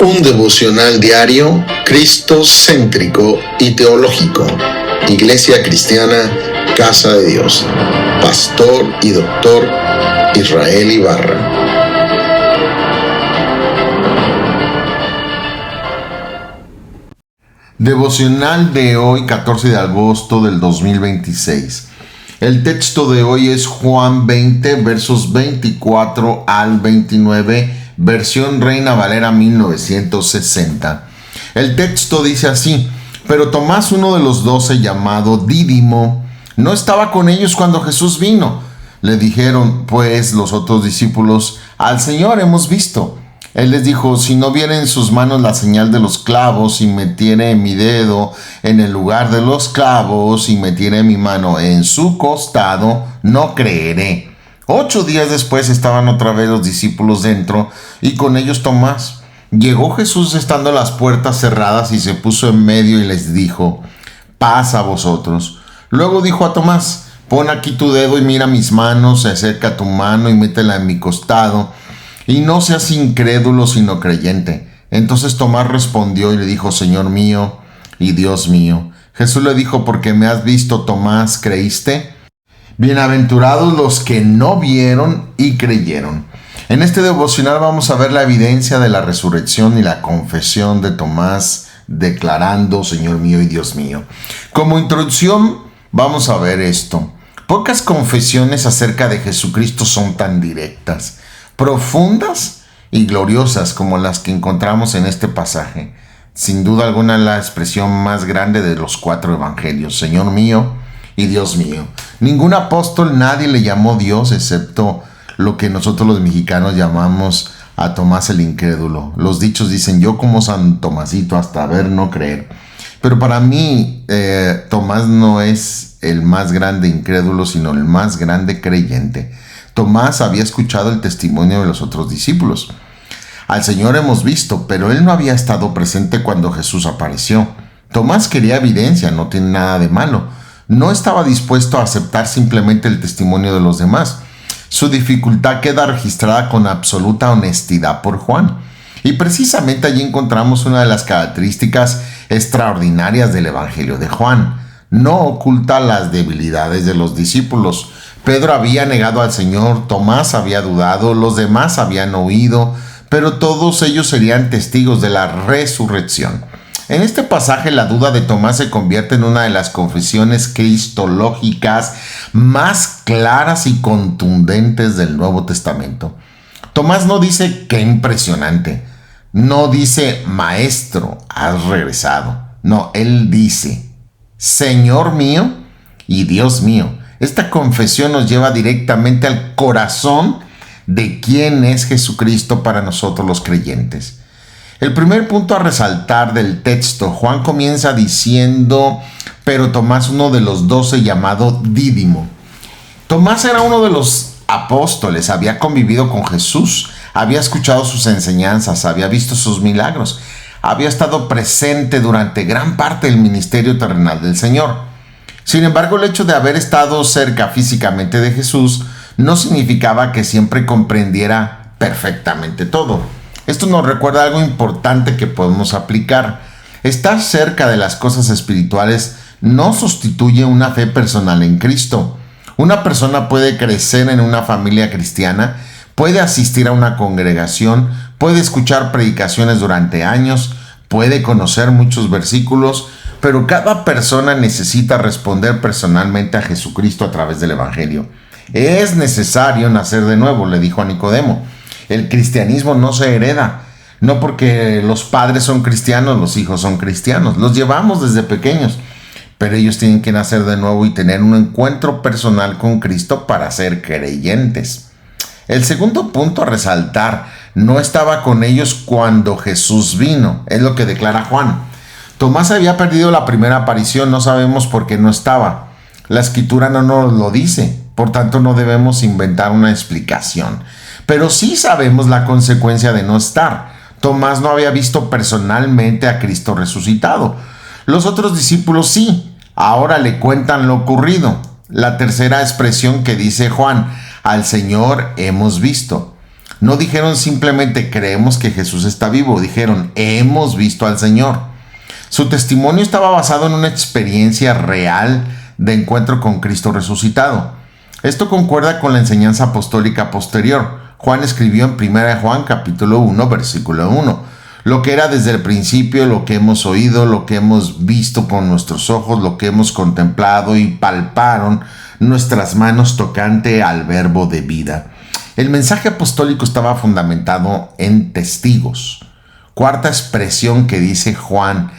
Un devocional diario, cristocéntrico y teológico. Iglesia Cristiana, Casa de Dios. Pastor y Doctor Israel Ibarra. Devocional de hoy, 14 de agosto del 2026. El texto de hoy es Juan 20, versos 24 al 29, versión Reina Valera 1960. El texto dice así: pero Tomás, uno de los 12, llamado Dídimo, no estaba con ellos cuando Jesús vino. Le dijeron pues los otros discípulos: al Señor hemos visto. Él les dijo: si no viera en sus manos la señal de los clavos, y metiere mi dedo en el lugar de los clavos, y metiere mi mano en su costado, no creeré. 8 días después estaban otra vez los discípulos dentro, y con ellos Tomás. Llegó Jesús estando las puertas cerradas, y se puso en medio y les dijo: paz a vosotros. Luego dijo a Tomás: pon aquí tu dedo y mira mis manos, acerca tu mano y métela en mi costado, y no seas incrédulo sino creyente. Entonces Tomás respondió y le dijo: Señor mío y Dios mío. Jesús le dijo: porque me has visto, Tomás, ¿creíste? Bienaventurados los que no vieron y creyeron. En este devocional vamos a ver la evidencia de la resurrección y la confesión de Tomás declarando: Señor mío y Dios mío. Como introducción vamos a ver esto. Pocas confesiones acerca de Jesucristo son tan directas, profundas y gloriosas como las que encontramos en este pasaje. Sin duda alguna la expresión más grande de los 4 evangelios: Señor mío y Dios mío. Ningún apóstol, nadie le llamó Dios excepto lo que nosotros los mexicanos llamamos a Tomás el incrédulo. Los dichos dicen: yo como San Tomasito, hasta ver no creer. Pero para mí Tomás no es el más grande incrédulo, sino el más grande creyente. Tomás había escuchado el testimonio de los otros discípulos. Al Señor hemos visto, pero él no había estado presente cuando Jesús apareció. Tomás quería evidencia, no tiene nada de malo. No estaba dispuesto a aceptar simplemente el testimonio de los demás. Su dificultad queda registrada con absoluta honestidad por Juan. Y precisamente allí encontramos una de las características extraordinarias del Evangelio de Juan. No oculta las debilidades de los discípulos. Pedro había negado al Señor, Tomás había dudado, los demás habían oído, pero todos ellos serían testigos de la resurrección. En este pasaje la duda de Tomás se convierte en una de las confesiones cristológicas más claras y contundentes del Nuevo Testamento. Tomás no dice: qué impresionante. No dice: maestro, has regresado. No, él dice: Señor mío y Dios mío. Esta confesión nos lleva directamente al corazón de quién es Jesucristo para nosotros los creyentes. El primer punto a resaltar del texto, Juan comienza diciendo: pero Tomás, uno de los 12, llamado Dídimo. Tomás era uno de los apóstoles, había convivido con Jesús, había escuchado sus enseñanzas, había visto sus milagros, había estado presente durante gran parte del ministerio terrenal del Señor. Sin embargo, el hecho de haber estado cerca físicamente de Jesús no significaba que siempre comprendiera perfectamente todo. Esto nos recuerda algo importante que podemos aplicar. Estar cerca de las cosas espirituales no sustituye una fe personal en Cristo. Una persona puede crecer en una familia cristiana, puede asistir a una congregación, puede escuchar predicaciones durante años, puede conocer muchos versículos, pero cada persona necesita responder personalmente a Jesucristo a través del Evangelio. Es necesario nacer de nuevo, le dijo a Nicodemo. El cristianismo no se hereda. No porque los padres son cristianos, los hijos son cristianos. Los llevamos desde pequeños. Pero ellos tienen que nacer de nuevo y tener un encuentro personal con Cristo para ser creyentes. El segundo punto a resaltar: no estaba con ellos cuando Jesús vino. Es lo que declara Juan. Tomás había perdido la primera aparición, no sabemos por qué no estaba. La Escritura no nos lo dice, por tanto no debemos inventar una explicación. Pero sí sabemos la consecuencia de no estar. Tomás no había visto personalmente a Cristo resucitado. Los otros discípulos sí, ahora le cuentan lo ocurrido. La tercera expresión que dice Juan: al Señor hemos visto. No dijeron simplemente creemos que Jesús está vivo, dijeron hemos visto al Señor. Su testimonio estaba basado en una experiencia real de encuentro con Cristo resucitado. Esto concuerda con la enseñanza apostólica posterior. Juan escribió en 1 Juan capítulo 1, versículo 1, lo que era desde el principio, lo que hemos oído, lo que hemos visto con nuestros ojos, lo que hemos contemplado y palparon nuestras manos tocante al verbo de vida. El mensaje apostólico estaba fundamentado en testigos. Cuarta expresión que dice Juan.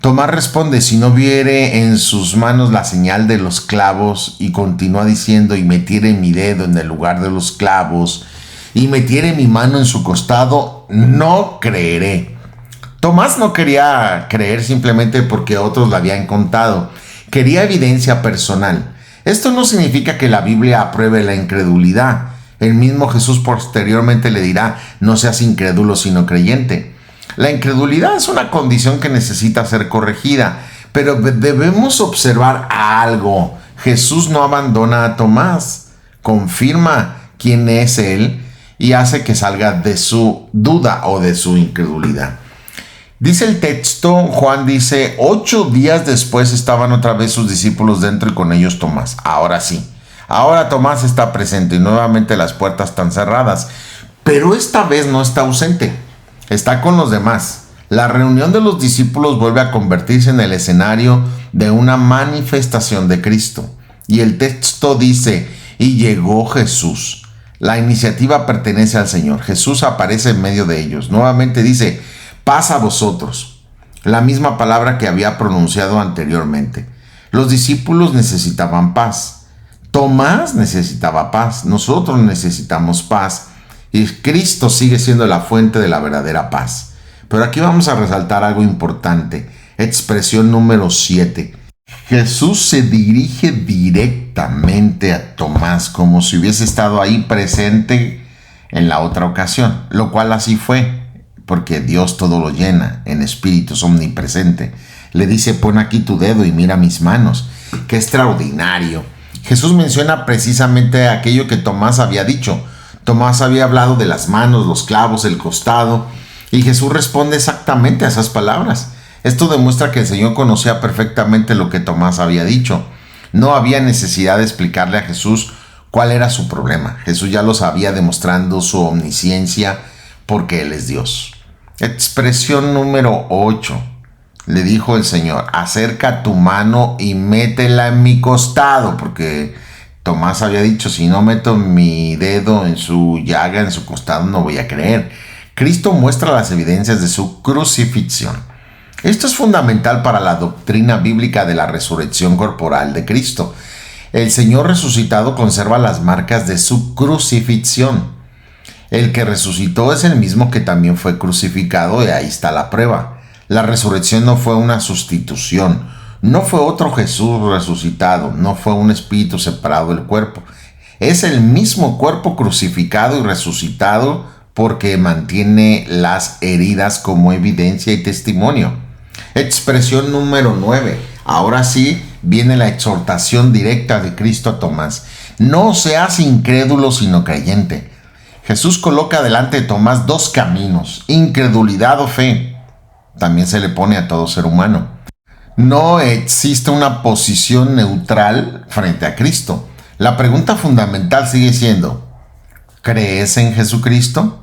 Tomás responde, si no viere en sus manos la señal de los clavos, y continúa diciendo, y metiere mi dedo en el lugar de los clavos, y metiere mi mano en su costado, no creeré. Tomás no quería creer simplemente porque otros le habían contado. Quería evidencia personal. Esto no significa que la Biblia apruebe la incredulidad. El mismo Jesús posteriormente le dirá, no seas incrédulo sino creyente. La incredulidad es una condición que necesita ser corregida, pero debemos observar algo. Jesús no abandona a Tomás, confirma quién es él y hace que salga de su duda o de su incredulidad. Dice el texto, Juan dice, 8 días después estaban otra vez sus discípulos dentro y con ellos Tomás. Ahora sí, ahora Tomás está presente y nuevamente las puertas están cerradas, pero esta vez no está ausente, está con los demás. La reunión de los discípulos vuelve a convertirse en el escenario de una manifestación de Cristo. Y el texto dice, y llegó Jesús. La iniciativa pertenece al Señor. Jesús aparece en medio de ellos. Nuevamente dice, paz a vosotros. La misma palabra que había pronunciado anteriormente. Los discípulos necesitaban paz. Tomás necesitaba paz. Nosotros necesitamos paz. Y Cristo sigue siendo la fuente de la verdadera paz. Pero aquí vamos a resaltar algo importante. Expresión número 7. Jesús se dirige directamente a Tomás como si hubiese estado ahí presente en la otra ocasión, lo cual así fue, porque Dios todo lo llena, en espíritu es omnipresente. Le dice, pon aquí tu dedo y mira mis manos. ¡Qué extraordinario! Jesús menciona precisamente aquello que Tomás había dicho. Tomás había hablado de las manos, los clavos, el costado, y Jesús responde exactamente a esas palabras. Esto demuestra que el Señor conocía perfectamente lo que Tomás había dicho. No había necesidad de explicarle a Jesús cuál era su problema. Jesús ya lo sabía, demostrando su omnisciencia porque Él es Dios. Expresión número 8. Le dijo el Señor, acerca tu mano y métela en mi costado, porque Tomás había dicho, si no meto mi dedo en su llaga, en su costado, no voy a creer. Cristo muestra las evidencias de su crucifixión. Esto es fundamental para la doctrina bíblica de la resurrección corporal de Cristo. El Señor resucitado conserva las marcas de su crucifixión. El que resucitó es el mismo que también fue crucificado y ahí está la prueba. La resurrección no fue una sustitución, no fue otro Jesús resucitado, no fue un espíritu separado del cuerpo. Es el mismo cuerpo crucificado y resucitado porque mantiene las heridas como evidencia y testimonio. Expresión número 9. Ahora sí viene la exhortación directa de Cristo a Tomás. No seas incrédulo sino creyente. Jesús coloca delante de Tomás 2 caminos, incredulidad o fe. También se le pone a todo ser humano. No existe una posición neutral frente a Cristo. La pregunta fundamental sigue siendo, ¿crees en Jesucristo?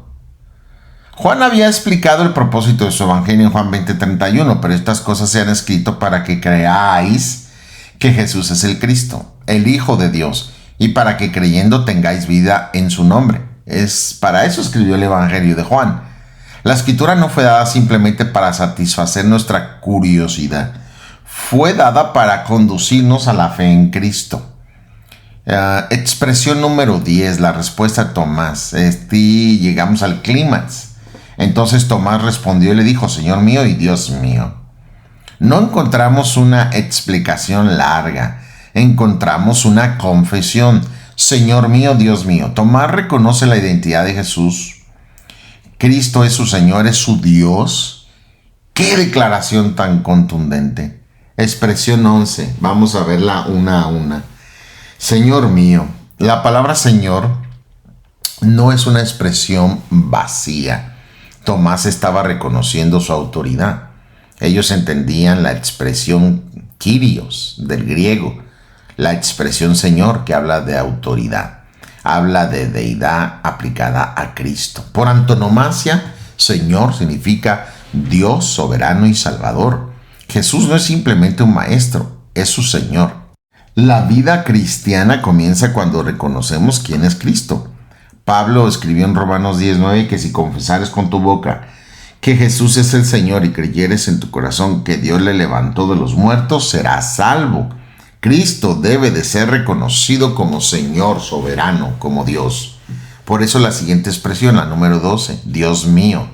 Juan había explicado el propósito de su evangelio en Juan 20:31, pero estas cosas se han escrito para que creáis que Jesús es el Cristo, el Hijo de Dios, y para que creyendo tengáis vida en su nombre. Para eso escribió el evangelio de Juan. La escritura no fue dada simplemente para satisfacer nuestra curiosidad, fue dada para conducirnos a la fe en Cristo. Expresión número 10, la respuesta a Tomás. Llegamos al clímax. Entonces Tomás respondió y le dijo, Señor mío y Dios mío. No encontramos una explicación larga, encontramos una confesión. Señor mío, Dios mío. Tomás reconoce la identidad de Jesús. Cristo es su Señor, es su Dios. ¡Qué declaración tan contundente! Expresión 11, vamos a verla una a una. Señor mío. La palabra Señor no es una expresión vacía. Tomás estaba reconociendo su autoridad. Ellos entendían la expresión Kyrios del griego, la expresión Señor, que habla de autoridad, habla de deidad aplicada a Cristo. Por antonomasia, Señor significa Dios soberano y salvador. Jesús no es simplemente un maestro, es su Señor. La vida cristiana comienza cuando reconocemos quién es Cristo. Pablo escribió en Romanos 10:9 que si confesares con tu boca que Jesús es el Señor y creyeres en tu corazón que Dios le levantó de los muertos, serás salvo. Cristo debe de ser reconocido como Señor soberano, como Dios. Por eso la siguiente expresión, la número 12, Dios mío.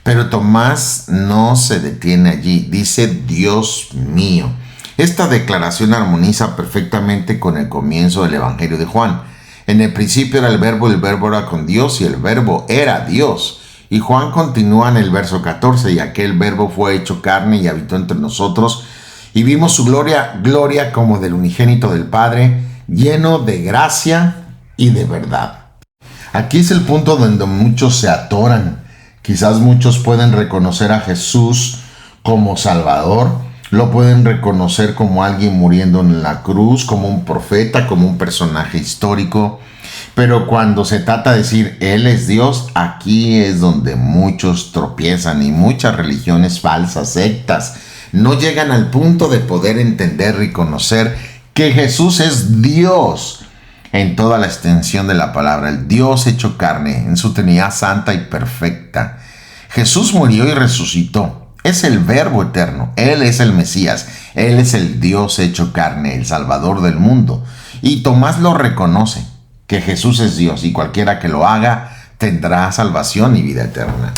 Pero Tomás no se detiene allí, dice Dios mío. Esta declaración armoniza perfectamente con el comienzo del Evangelio de Juan. En el principio era el verbo era con Dios y el verbo era Dios. Y Juan continúa en el verso 14, y aquel verbo fue hecho carne y habitó entre nosotros, y vimos su gloria como del unigénito del Padre, lleno de gracia y de verdad. Aquí es el punto donde muchos se atoran. Quizás muchos pueden reconocer a Jesús como Salvador, lo pueden reconocer como alguien muriendo en la cruz, como un profeta, como un personaje histórico. Pero cuando se trata de decir Él es Dios, aquí es donde muchos tropiezan y muchas religiones falsas, sectas, no llegan al punto de poder entender y conocer que Jesús es Dios en toda la extensión de la palabra, el Dios hecho carne, en su Trinidad santa y perfecta. Jesús murió y resucitó. Es el Verbo eterno. Él es el Mesías. Él es el Dios hecho carne, el Salvador del mundo. Y Tomás lo reconoce, que Jesús es Dios, y cualquiera que lo haga tendrá salvación y vida eterna.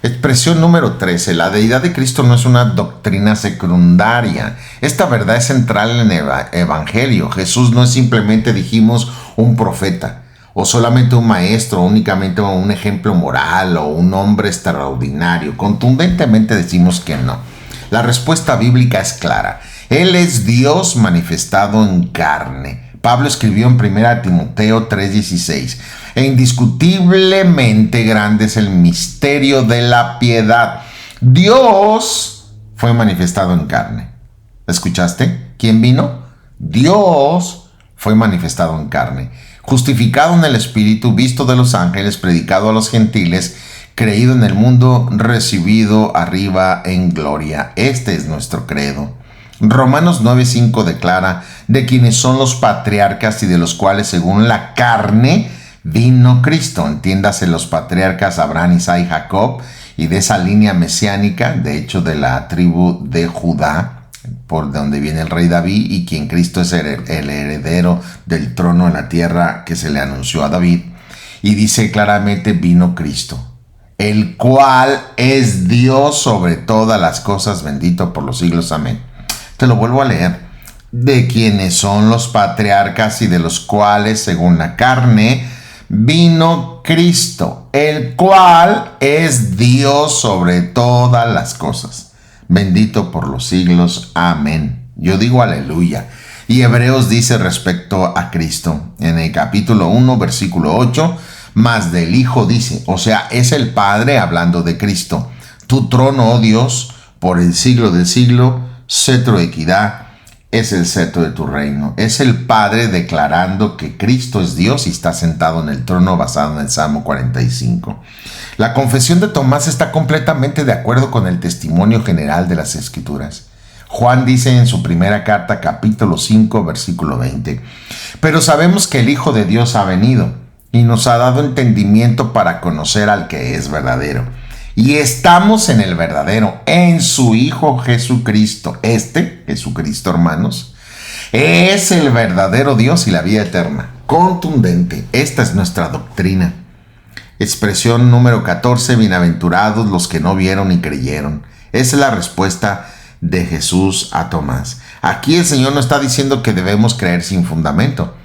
Expresión número 13. La deidad de Cristo no es una doctrina secundaria. Esta verdad es central en el Evangelio. Jesús no es simplemente, dijimos, un profeta, o solamente un maestro, o únicamente un ejemplo moral, o un hombre extraordinario. Contundentemente decimos que no. La respuesta bíblica es clara. Él es Dios manifestado en carne. Pablo escribió en 1 Timoteo 3:16, e indiscutiblemente grande es el misterio de la piedad. Dios fue manifestado en carne. ¿Escuchaste? ¿Quién vino? Dios fue manifestado en carne. Justificado en el Espíritu, visto de los ángeles, predicado a los gentiles, creído en el mundo, recibido arriba en gloria. Este es nuestro credo. Romanos 9:5 declara de quienes son los patriarcas y de los cuales según la carne vino Cristo. Entiéndase los patriarcas Abraham, Isaac y Jacob, y de esa línea mesiánica, de hecho de la tribu de Judá, por donde viene el rey David, y quien Cristo es el heredero del trono en la tierra que se le anunció a David. Y dice claramente vino Cristo, el cual es Dios sobre todas las cosas, bendito por los siglos. Amén. Te lo vuelvo a leer. De quienes son los patriarcas y de los cuales, según la carne, vino Cristo, el cual es Dios sobre todas las cosas. Bendito por los siglos. Amén. Yo digo aleluya. Y Hebreos dice respecto a Cristo, en el capítulo 1, versículo 8, más del Hijo dice, o sea, es el Padre hablando de Cristo. Tu trono, oh Dios, por el siglo del siglo, cetro de equidad, es el cetro de tu reino. Es el Padre declarando que Cristo es Dios y está sentado en el trono, basado en el Salmo 45. La confesión de Tomás está completamente de acuerdo con el testimonio general de las Escrituras. Juan dice en su primera carta, capítulo 5, versículo 20, pero sabemos que el Hijo de Dios ha venido y nos ha dado entendimiento para conocer al que es verdadero. Y estamos en el verdadero, en su Hijo Jesucristo. Jesucristo, hermanos, es el verdadero Dios y la vida eterna. Contundente. Esta es nuestra doctrina. Expresión número 14. Bienaventurados los que no vieron y creyeron. Esa es la respuesta de Jesús a Tomás. Aquí el Señor no está diciendo que debemos creer sin fundamento.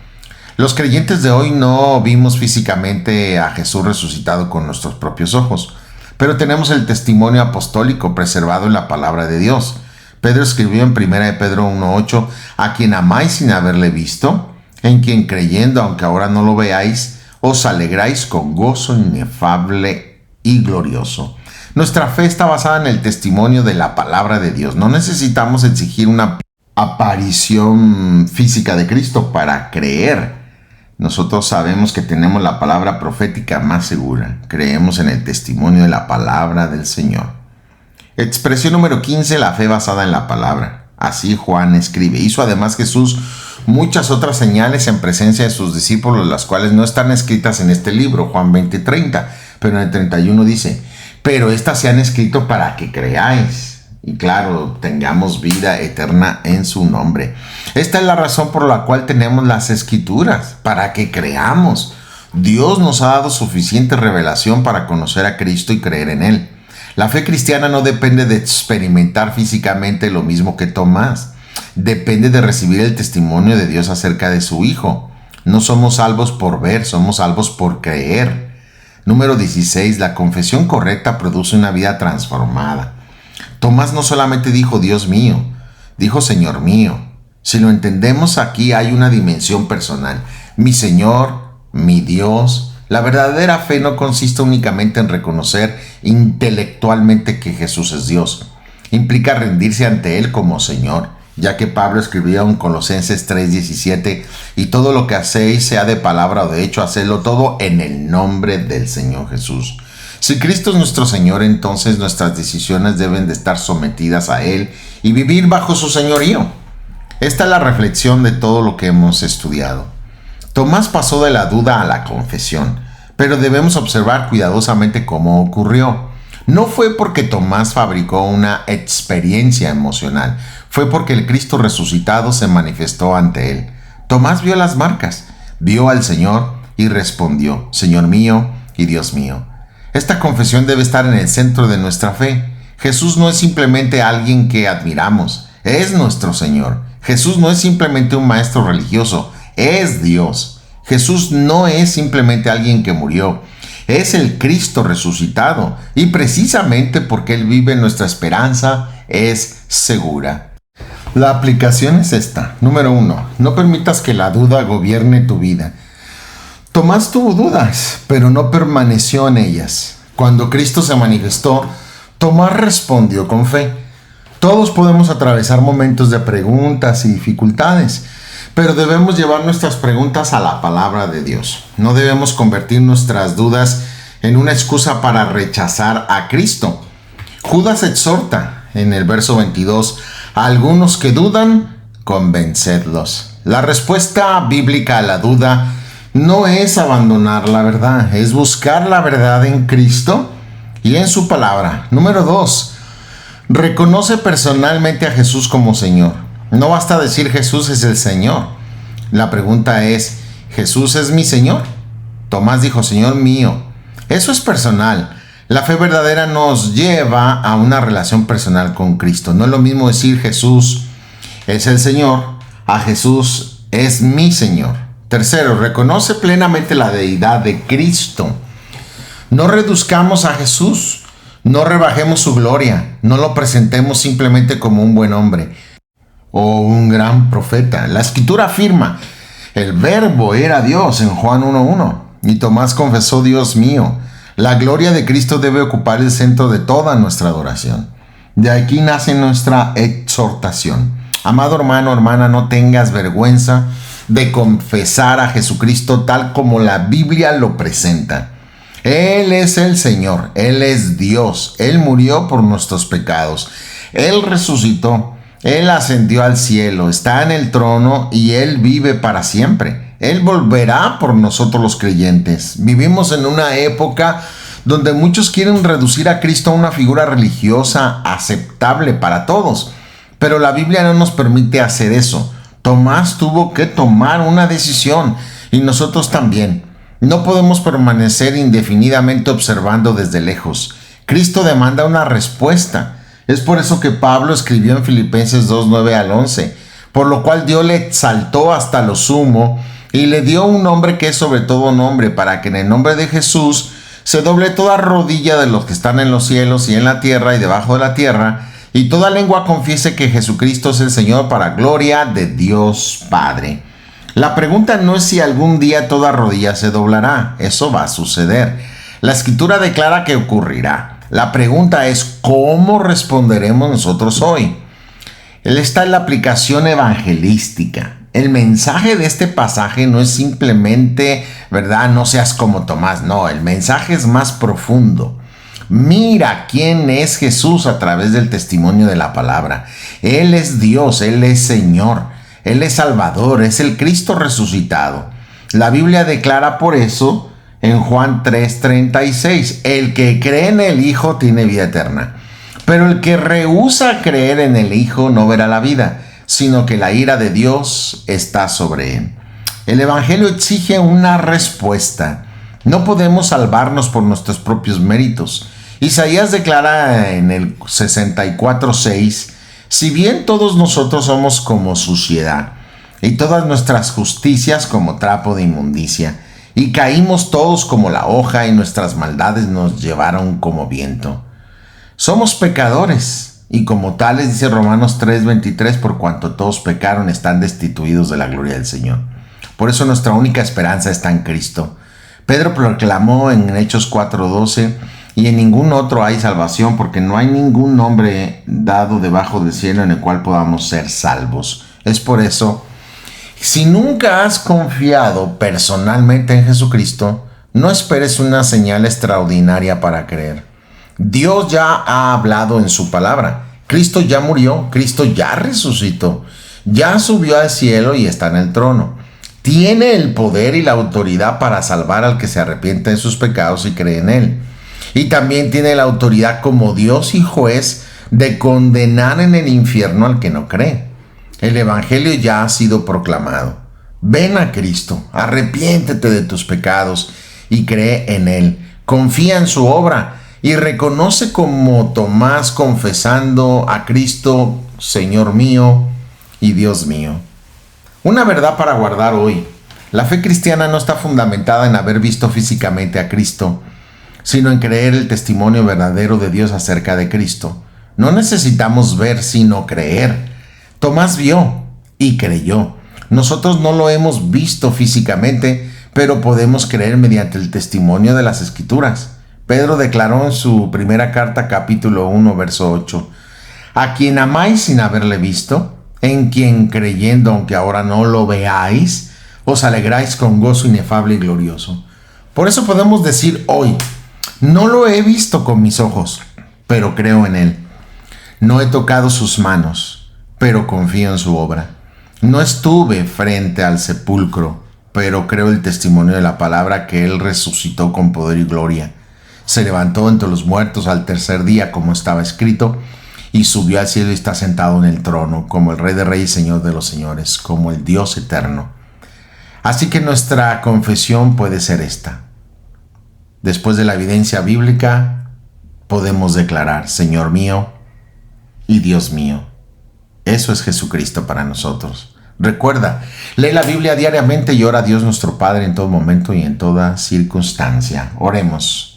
Los creyentes de hoy no vimos físicamente a Jesús resucitado con nuestros propios ojos, pero tenemos el testimonio apostólico preservado en la palabra de Dios. Pedro escribió en 1 de Pedro 1:8, a quien amáis sin haberle visto, en quien creyendo, aunque ahora no lo veáis, os alegráis con gozo inefable y glorioso. Nuestra fe está basada en el testimonio de la palabra de Dios. No necesitamos exigir una aparición física de Cristo para creer. Nosotros sabemos que tenemos la palabra profética más segura. Creemos en el testimonio de la palabra del Señor. Expresión número 15, la fe basada en la palabra. Así Juan escribe. Hizo además Jesús muchas otras señales en presencia de sus discípulos, las cuales no están escritas en este libro, Juan 20:30, pero en el 31 dice, pero estas se han escrito para que creáis. Y claro, tengamos vida eterna en su nombre. Esta es la razón por la cual tenemos las escrituras, para que creamos. Dios nos ha dado suficiente revelación para conocer a Cristo y creer en Él. La fe cristiana no depende de experimentar físicamente lo mismo que Tomás. Depende de recibir el testimonio de Dios acerca de su Hijo. No somos salvos por ver, somos salvos por creer. Número 16. La confesión correcta produce una vida transformada. Tomás no solamente dijo Dios mío, dijo Señor mío. Si lo entendemos, aquí hay una dimensión personal. Mi Señor, mi Dios. La verdadera fe no consiste únicamente en reconocer intelectualmente que Jesús es Dios. Implica rendirse ante Él como Señor, ya que Pablo escribió en Colosenses 3:17, y todo lo que hacéis, sea de palabra o de hecho, hacedlo todo en el nombre del Señor Jesús. Si Cristo es nuestro Señor, entonces nuestras decisiones deben de estar sometidas a Él y vivir bajo su señorío. Esta es la reflexión de todo lo que hemos estudiado. Tomás pasó de la duda a la confesión, pero debemos observar cuidadosamente cómo ocurrió. No fue porque Tomás fabricó una experiencia emocional, fue porque el Cristo resucitado se manifestó ante él. Tomás vio las marcas, vio al Señor y respondió, Señor mío y Dios mío. Esta confesión debe estar en el centro de nuestra fe. Jesús no es simplemente alguien que admiramos, es nuestro Señor. Jesús no es simplemente un maestro religioso, es Dios. Jesús no es simplemente alguien que murió, es el Cristo resucitado, y precisamente porque Él vive, nuestra esperanza es segura. La aplicación es esta. Número 1. No permitas que la duda gobierne tu vida. Tomás tuvo dudas, pero no permaneció en ellas. Cuando Cristo se manifestó, Tomás respondió con fe. Todos podemos atravesar momentos de preguntas y dificultades, pero debemos llevar nuestras preguntas a la palabra de Dios. No debemos convertir nuestras dudas en una excusa para rechazar a Cristo. Judas exhorta en el verso 22, a algunos que dudan, convencedlos. La respuesta bíblica a la duda no es abandonar la verdad, es buscar la verdad en Cristo y en su palabra. Número 2. Reconoce personalmente a Jesús como Señor. No basta decir Jesús es el Señor. La pregunta es, ¿Jesús es mi Señor? Tomás dijo, Señor mío. Eso es personal. La fe verdadera nos lleva a una relación personal con Cristo. No es lo mismo decir Jesús es el Señor a Jesús es mi Señor. Tercero, reconoce plenamente la deidad de Cristo. No reduzcamos a Jesús, no rebajemos su gloria, no lo presentemos simplemente como un buen hombre o un gran profeta. La Escritura afirma, el Verbo era Dios en Juan 1:1, y Tomás confesó, Dios mío. La gloria de Cristo debe ocupar el centro de toda nuestra adoración. De aquí nace nuestra exhortación. Amado hermano, hermana, no tengas vergüenza de confesar a Jesucristo tal como la Biblia lo presenta. Él es el Señor, Él es Dios, Él murió por nuestros pecados, Él resucitó, Él ascendió al cielo, está en el trono y Él vive para siempre. Él volverá por nosotros los creyentes. Vivimos en una época donde muchos quieren reducir a Cristo a una figura religiosa aceptable para todos, pero la Biblia no nos permite hacer eso. Tomás tuvo que tomar una decisión y nosotros también. No podemos permanecer indefinidamente observando desde lejos. Cristo demanda una respuesta. Es por eso que Pablo escribió en Filipenses 2:9-11, por lo cual Dios le exaltó hasta lo sumo y le dio un nombre que es sobre todo nombre, para que en el nombre de Jesús se doble toda rodilla de los que están en los cielos y en la tierra y debajo de la tierra, y toda lengua confiese que Jesucristo es el Señor, para gloria de Dios Padre. La pregunta no es si algún día toda rodilla se doblará, eso va a suceder. La Escritura declara que ocurrirá. La pregunta es ¿cómo responderemos nosotros hoy? Esta es la aplicación evangelística. El mensaje de este pasaje no es simplemente, ¿verdad? No seas como Tomás. No, el mensaje es más profundo. Mira quién es Jesús a través del testimonio de la palabra. Él es Dios, Él es Señor, Él es Salvador, es el Cristo resucitado. La Biblia declara por eso en Juan 3:36, el que cree en el Hijo tiene vida eterna. Pero el que rehúsa creer en el Hijo no verá la vida, sino que la ira de Dios está sobre él. El Evangelio exige una respuesta. No podemos salvarnos por nuestros propios méritos. Isaías declara en el 64:6, si bien todos nosotros somos como suciedad, y todas nuestras justicias como trapo de inmundicia, y caímos todos como la hoja, y nuestras maldades nos llevaron como viento. Somos pecadores, y como tales, dice Romanos 3:23, por cuanto todos pecaron, están destituidos de la gloria del Señor. Por eso nuestra única esperanza está en Cristo. Pedro proclamó en Hechos 4:12, y en ningún otro hay salvación, porque no hay ningún nombre dado debajo del cielo en el cual podamos ser salvos. Es por eso, si nunca has confiado personalmente en Jesucristo, no esperes una señal extraordinaria para creer. Dios ya ha hablado en su palabra. Cristo ya murió, Cristo ya resucitó, ya subió al cielo y está en el trono. Tiene el poder y la autoridad para salvar al que se arrepiente de sus pecados y cree en él. Y también tiene la autoridad como Dios y juez de condenar en el infierno al que no cree. El Evangelio ya ha sido proclamado. Ven a Cristo, arrepiéntete de tus pecados y cree en él. Confía en su obra y reconoce como Tomás confesando a Cristo, Señor mío y Dios mío. Una verdad para guardar hoy. La fe cristiana no está fundamentada en haber visto físicamente a Cristo, sino en creer el testimonio verdadero de Dios acerca de Cristo. No necesitamos ver, sino creer. Tomás vio y creyó. Nosotros no lo hemos visto físicamente, pero podemos creer mediante el testimonio de las Escrituras. Pedro declaró en su primera carta, capítulo 1, verso 8, a quien amáis sin haberle visto, en quien creyendo, aunque ahora no lo veáis, os alegráis con gozo inefable y glorioso. Por eso podemos decir hoy, no lo he visto con mis ojos, pero creo en él. No he tocado sus manos, pero confío en su obra. No estuve frente al sepulcro, pero creo el testimonio de la palabra que él resucitó con poder y gloria. Se levantó entre los muertos al tercer día, como estaba escrito, y subió al cielo y está sentado en el trono, como el Rey de Reyes y Señor de los Señores, como el Dios eterno. Así que nuestra confesión puede ser esta. Después de la evidencia bíblica, podemos declarar, Señor mío y Dios mío. Eso es Jesucristo para nosotros. Recuerda, lee la Biblia diariamente y ora a Dios nuestro Padre en todo momento y en toda circunstancia. Oremos.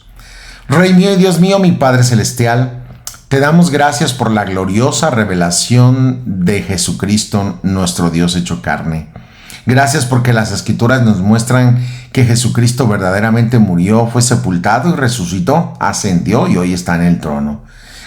Rey mío y Dios mío, mi Padre Celestial, te damos gracias por la gloriosa revelación de Jesucristo, nuestro Dios hecho carne. Gracias porque las Escrituras nos muestran que Jesucristo verdaderamente murió, fue sepultado y resucitó, ascendió y hoy está en el trono.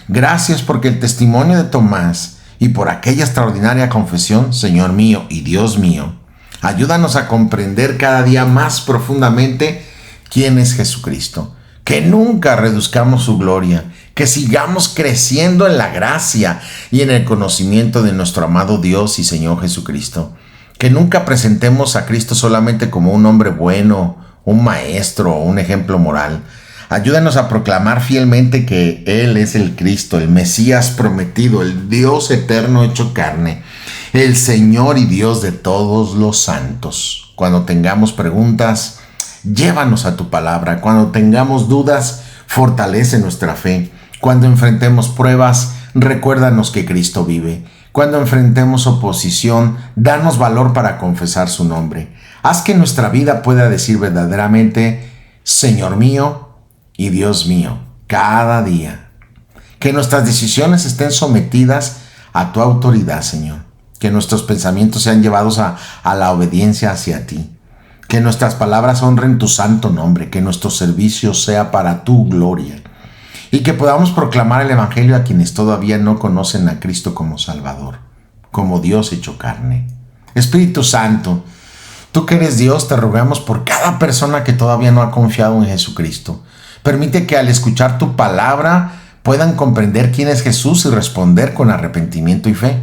Gracias porque el testimonio de Tomás y por aquella extraordinaria confesión, Señor mío y Dios mío, ayúdanos a comprender cada día más profundamente quién es Jesucristo. Que nunca reduzcamos su gloria, que sigamos creciendo en la gracia y en el conocimiento de nuestro amado Dios y Señor Jesucristo. Que nunca presentemos a Cristo solamente como un hombre bueno, un maestro o un ejemplo moral. Ayúdanos a proclamar fielmente que Él es el Cristo, el Mesías prometido, el Dios eterno hecho carne, el Señor y Dios de todos los santos. Cuando tengamos preguntas, llévanos a tu palabra. Cuando tengamos dudas, fortalece nuestra fe. Cuando enfrentemos pruebas, recuérdanos que Cristo vive. Cuando enfrentemos oposición, danos valor para confesar su nombre. Haz que nuestra vida pueda decir verdaderamente, Señor mío y Dios mío, cada día. Que nuestras decisiones estén sometidas a tu autoridad, Señor. Que nuestros pensamientos sean llevados a la obediencia hacia ti. Que nuestras palabras honren tu santo nombre. Que nuestro servicio sea para tu gloria. Y que podamos proclamar el evangelio a quienes todavía no conocen a Cristo como Salvador, como Dios hecho carne. Espíritu Santo, tú que eres Dios, te rogamos por cada persona que todavía no ha confiado en Jesucristo. Permite que al escuchar tu palabra puedan comprender quién es Jesús y responder con arrepentimiento y fe.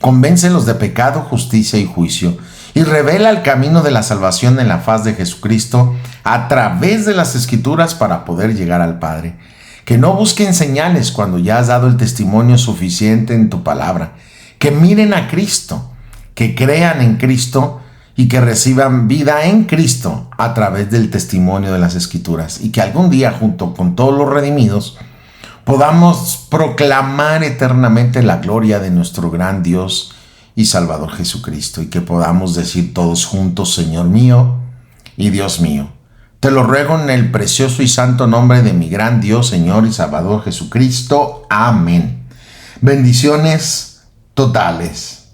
Convéncelos de pecado, justicia y juicio y revela el camino de la salvación en la faz de Jesucristo a través de las Escrituras para poder llegar al Padre. Que no busquen señales cuando ya has dado el testimonio suficiente en tu palabra. Que miren a Cristo, que crean en Cristo y que reciban vida en Cristo a través del testimonio de las Escrituras. Y que algún día, junto con todos los redimidos, podamos proclamar eternamente la gloria de nuestro gran Dios y Salvador Jesucristo. Y que podamos decir todos juntos, Señor mío y Dios mío. Te lo ruego en el precioso y santo nombre de mi gran Dios, Señor y Salvador Jesucristo. Amén. Bendiciones totales.